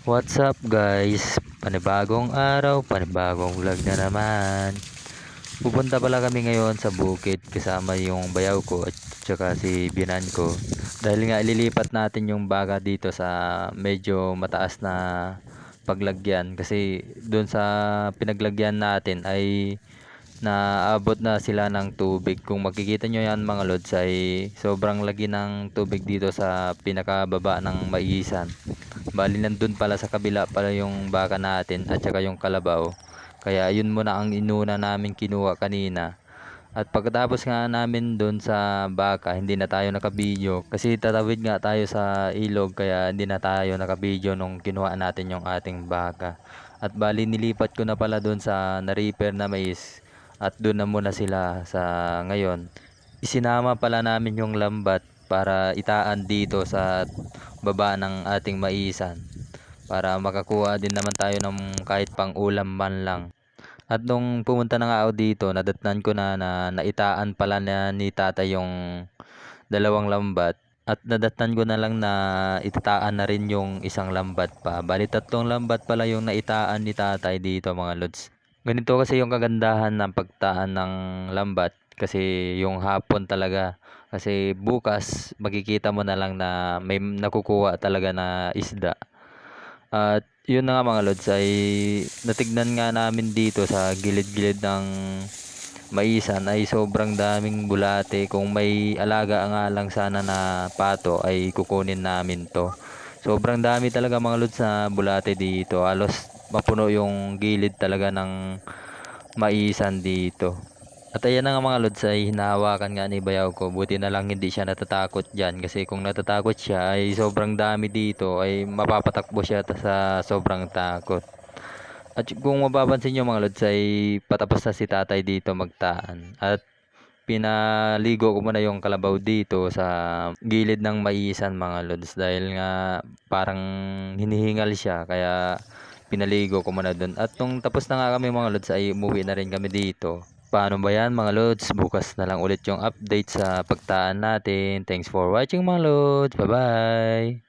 What's up guys? Panibagong araw, panibagong vlog na naman. Pupunta pala kami ngayon sa bukid kasama yung bayaw ko at saka si binan ko. Dahil nga ililipat natin yung baga dito sa medyo mataas na paglagyan kasi doon sa pinaglagyan natin ay naabot na sila ng tubig. Kung makikita nyo yan mga lods ay sobrang lagi ng tubig dito sa pinakababa ng maisan. Bali nandun pala sa kabila pala yung baka natin at saka yung kalabaw. Kaya yun muna ang inuna namin kinuha kanina. At pagkatapos nga namin dun sa baka, hindi na tayo nakabidyo. Kasi tatawid nga tayo sa ilog kaya hindi na tayo nakabidyo nung kinuha natin yung ating baka. At bali nilipat ko na pala dun sa na-repair na mais. At dun na muna sila sa ngayon. Isinama pala namin yung lambat para itaan dito sa baba ng ating maisan para makakuha din naman tayo ng kahit pang ulam man lang. At nung pumunta na nga ako dito, nadatnan ko na naitaan pala na ni tatay yung dalawang lambat. At nadatnan ko na lang na itataan na rin yung isang lambat pa. Bali tatlong lambat pala yung naitaan ni tatay dito mga lods. Ganito kasi yung kagandahan ng pagtaan ng lambat kasi yung hapon talaga. Kasi bukas makikita mo na lang na may nakukuha talaga na isda. At yun na nga mga lods ay natignan nga namin dito sa gilid-gilid ng maisan ay sobrang daming bulate. Kung may alaga nga lang sana na pato ay kukunin namin to. Sobrang dami talaga mga lods na bulate dito. Halos mapuno yung gilid talaga ng maisan dito. At ayan na nga mga lods ay hinahawakan nga ni bayaw ko. Buti na lang hindi siya natatakot dyan. Kasi kung natatakot siya ay sobrang dami dito ay mapapatakbo siya sa sobrang takot. At kung mapapansin nyo mga lods ay patapos na si tatay dito magtaan. At pinaligo ko muna yung kalabaw dito sa gilid ng maisan mga lods. Dahil nga parang hinihingal siya kaya pinaligo ko muna dun. At nung tapos na nga kami mga lods ay umuwi na rin kami dito. Paano ba yan mga lods? Bukas na lang ulit yung update sa pagtaan natin. Thanks for watching mga lods. Bye bye!